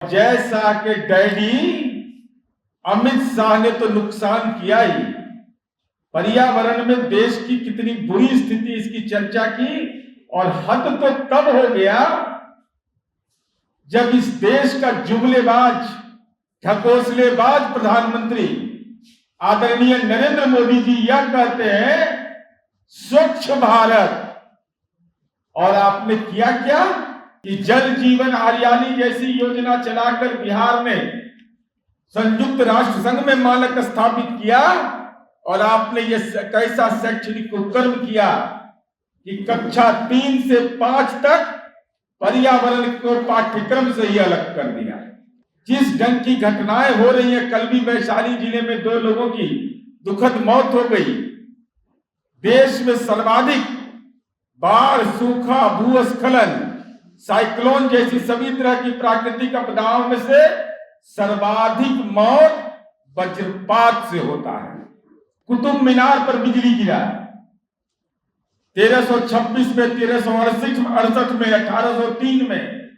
जय शाह के डैडी अमित शाह ने तो नुकसान किया ही, पर्यावरण में देश की कितनी बुरी स्थिति इसकी चर्चा की। और हद तो तब हो गया जब इस देश का जुमलेबाज ढकोसलेबाज प्रधानमंत्री आदरणीय नरेंद्र मोदी जी यह कहते हैं स्वच्छ भारत, और आपने किया क्या कि जल जीवन हरियाली जैसी योजना चलाकर बिहार में संयुक्त राष्ट्र संघ में मानक स्थापित किया। और आपने ये कैसा शैक्षणिक उपक्रम किया कि कक्षा 3 से 5 तक पर्यावरण को पाठ्यक्रम से ही अलग कर दिया। जिस ढंग की घटनाएं हो रही हैं, कल भी वैशाली जिले में 2 लोगों की दुखद मौत हो गई। देश में सर्वाधिक बाढ़, सूखा, भूस्खलन, साइक्लोन जैसी सभी तरह की प्राकृतिक आपदाओं में से सर्वाधिक मौत वज्रपात से होता है। कुतुब मीनार पर बिजली गिरा 1326 में, 1368 में, 1803 में,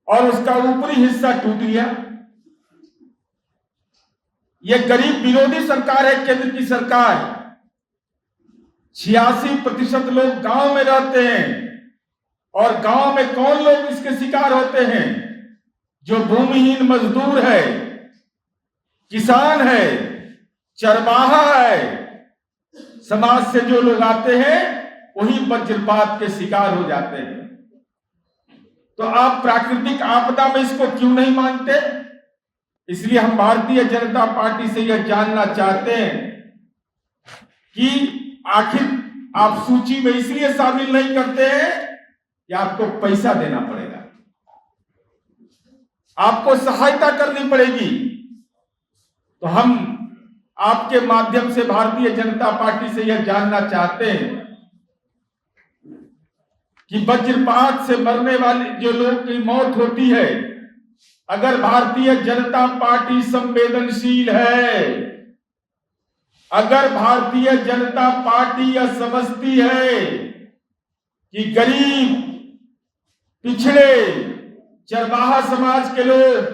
और उसका ऊपरी हिस्सा टूट गया। यह गरीब विरोधी सरकार है, केंद्र की सरकार। 86% लोग गांव में रहते हैं, और गांव में कौन लोग इसके शिकार होते हैं? जो भूमिहीन मजदूर है, किसान है, चरवाहा है, समाज से जो लोग आते हैं वही वज्रपात के शिकार हो जाते हैं। तो आप प्राकृतिक आपदा में इसको क्यों नहीं मानते? इसलिए हम भारतीय जनता पार्टी से यह जानना चाहते हैं कि आखिर आप सूची में इसलिए शामिल नहीं करते हैं कि आपको पैसा देना पड़ेगा, आपको सहायता करनी पड़ेगी। तो हम आपके माध्यम से भारतीय जनता पार्टी से यह जानना चाहते हैं कि वज्रपात से मरने वाले जो लोग की मौत होती है, अगर भारतीय जनता पार्टी संवेदनशील है, अगर भारतीय जनता पार्टी यह समझती है कि गरीब, पिछड़े, चरवाहा समाज के लोग,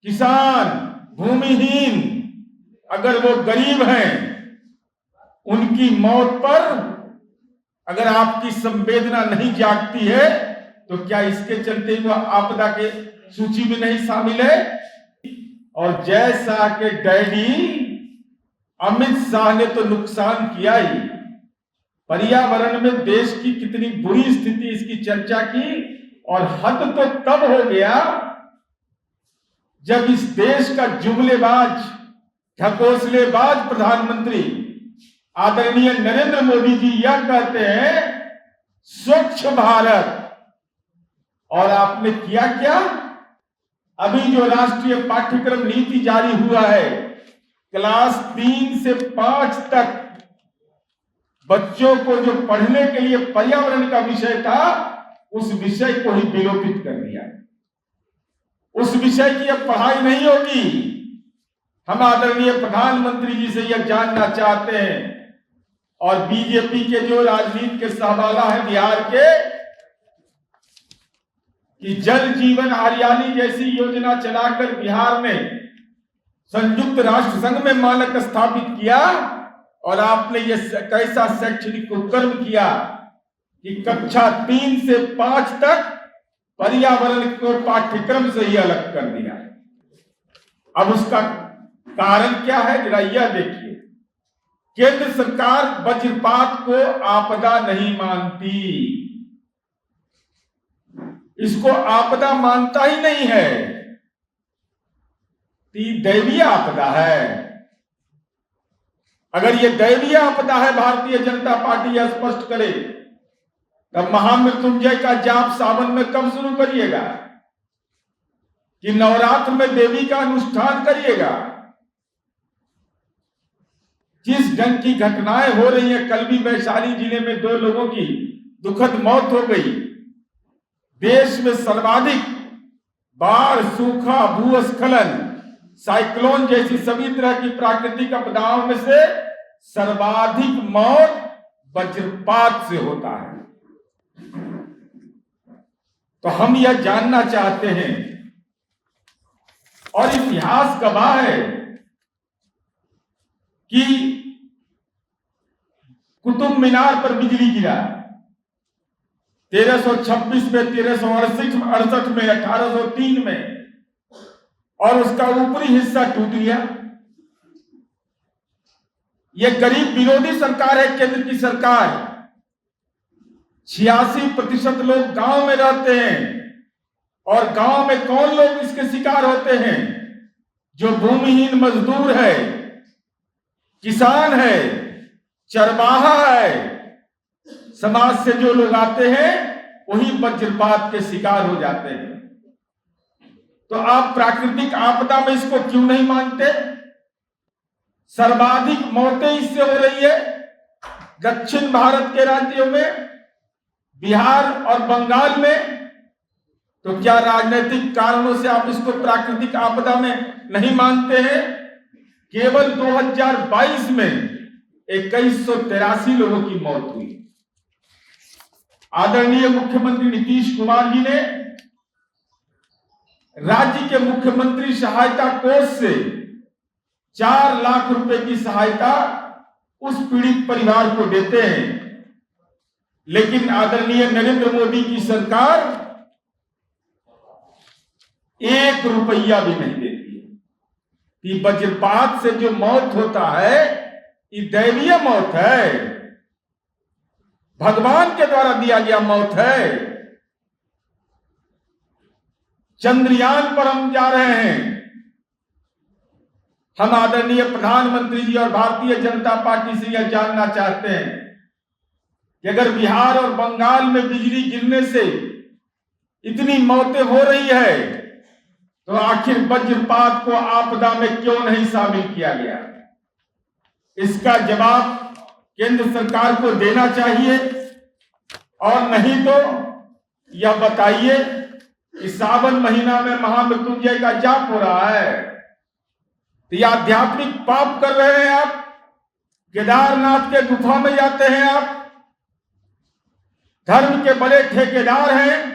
किसान, भूमिहीन, अगर वो गरीब हैं, उनकी मौत पर अगर आपकी संवेदना नहीं जागती है, तो क्या इसके चलते वह आपदा के सूची में नहीं शामिल है? और जय शाह के डैडी अमित शाह ने तो नुकसान किया ही, पर्यावरण में देश की कितनी बुरी स्थिति इसकी चर्चा की। और हद तो तब हो गया जब इस देश का जुमलेबाज ढकोसलेबाज प्रधानमंत्री आदरणीय नरेंद्र मोदी जी यह कहते हैं स्वच्छ भारत, और आपने किया क्या? अभी जो राष्ट्रीय पाठ्यक्रम नीति जारी हुआ है, क्लास 3 से 5 तक बच्चों को जो पढ़ने के लिए पर्यावरण का विषय था, उस विषय को ही विलोपित कर दिया। उस विषय की अब पढ़ाई नहीं होगी। हम आदरणीय प्रधानमंत्री जी से यह जानना चाहते हैं, और बीजेपी के जो राजनीति के सहवाला है बिहार के, कि जल जीवन हरियाली जैसी योजना चलाकर बिहार में संयुक्त राष्ट्र संघ में मानक स्थापित किया। और आपने ये कैसा शैक्षणिक उपक्रम किया कि कक्षा 3 से 5 तक पर्यावरण को पाठ्यक्रम से ही अलग कर दिया। अब उसका कारण क्या है, जरा यह देखिए। केंद्र सरकार वज्रपात को आपदा नहीं मानती, इसको आपदा मानता ही नहीं है, दैवीय आपदा है। अगर ये दैवीय आपदा है, भारतीय जनता पार्टी यह स्पष्ट करे, तब महामृत्युंजय का जाप सावन में कब शुरू करिएगा? कि नवरात्र में देवी का अनुष्ठान करिएगा? जिस ढंग की घटनाएं हो रही हैं, कल भी वैशाली जिले में 2 लोगों की दुखद मौत हो गई। देश में सर्वाधिक बाढ़, सूखा, भूस्खलन, साइक्लोन जैसी सभी तरह की प्राकृतिक आपदाओं में से सर्वाधिक मौत वज्रपात से होता है। तो हम यह जानना चाहते हैं और इतिहास गवाह है कि कुतुब मीनार पर बिजली गिरा 1326 में, 1368 में, 1803 में, और उसका ऊपरी हिस्सा टूट गया। यह गरीब विरोधी सरकार है, केंद्र की सरकार। 86% लोग गांव में रहते हैं, और गांव में कौन लोग इसके शिकार होते हैं? जो भूमिहीन मजदूर है, किसान है, चरवाहा है, समाज से जो लोग आते हैं वही वज्रपात के शिकार हो जाते हैं। तो आप प्राकृतिक आपदा में इसको क्यों नहीं मानते? सर्वाधिक मौतें इससे हो रही है दक्षिण भारत के राज्यों में, बिहार और बंगाल में। तो क्या राजनीतिक कारणों से आप इसको प्राकृतिक आपदा में नहीं मानते हैं? केवल 2022 में 2183 लोगों की मौत हुई। आदरणीय मुख्यमंत्री नीतीश कुमार जी ने राज्य के मुख्यमंत्री सहायता कोष से 4 लाख रुपए की सहायता उस पीड़ित परिवार को देते हैं, लेकिन आदरणीय नरेंद्र मोदी की सरकार 1 रुपया भी नहीं देती है। कि वज्रपात से जो मौत होता है ये दैवीय मौत है, भगवान के द्वारा दिया गया मौत है। चंद्रयान पर हम जा रहे हैं। हम आदरणीय प्रधानमंत्री जी और भारतीय जनता पार्टी से यह जानना चाहते हैं कि अगर बिहार और बंगाल में बिजली गिरने से इतनी मौतें हो रही है तो आखिर वज्रपात को आपदा में क्यों नहीं शामिल किया गया? इसका जवाब केंद्र सरकार को देना चाहिए। और नहीं तो यह बताइए कि सावन महीना में महामृत्युंजय का जाप हो रहा है, तो यह आध्यात्मिक पाप कर रहे हैं आप। केदारनाथ के गुफा में जाते हैं आप, धर्म के बड़े ठेकेदार हैं,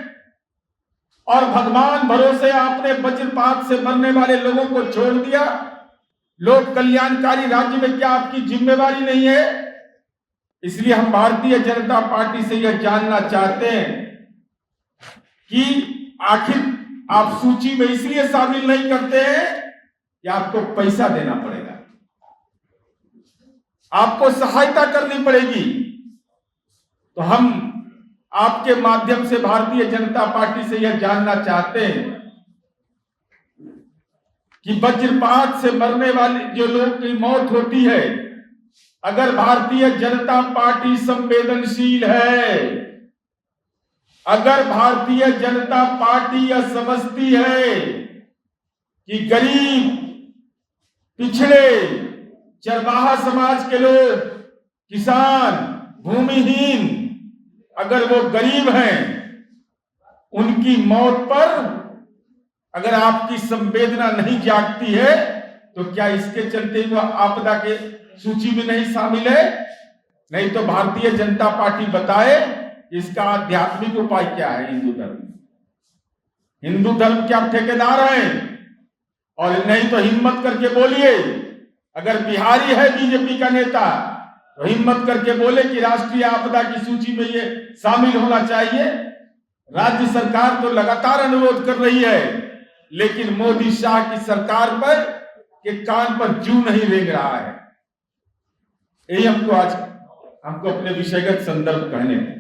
और भगवान भरोसे आपने वज्रपात से मरने वाले लोगों को छोड़ दिया। लोक कल्याणकारी राज्य में क्या आपकी जिम्मेवारी नहीं है? इसलिए हम भारतीय जनता पार्टी से यह जानना चाहते हैं कि आखिर आप सूची में इसलिए शामिल नहीं करते हैं कि आपको पैसा देना पड़ेगा, आपको सहायता करनी पड़ेगी। तो हम आपके माध्यम से भारतीय जनता पार्टी से यह जानना चाहते हैं कि वज्रपात से मरने वाले जो लोग की मौत होती है, अगर भारतीय जनता पार्टी संवेदनशील है, अगर भारतीय जनता पार्टी यह समझती है कि गरीब, पिछड़े, चरवाहा समाज के लोग, किसान, भूमिहीन, अगर वो गरीब हैं, उनकी मौत पर अगर आपकी संवेदना नहीं जागती है तो क्या इसके चलते वो आपदा के सूची में नहीं शामिल है? नहीं तो भारतीय जनता पार्टी बताए इसका आध्यात्मिक उपाय क्या है। हिंदू धर्म क्या ठेकेदार हैं? और नहीं तो हिम्मत करके बोलिए, अगर बिहारी है बीजेपी का नेता तो हिम्मत करके बोले कि राष्ट्रीय आपदा की सूची में ये शामिल होना चाहिए। राज्य सरकार तो लगातार अनुरोध कर रही है, लेकिन मोदी शाह की सरकार पर के कान पर जू नहीं रेंग रहा है। यही हमको अपने विषयगत संदर्भ कहने हैं।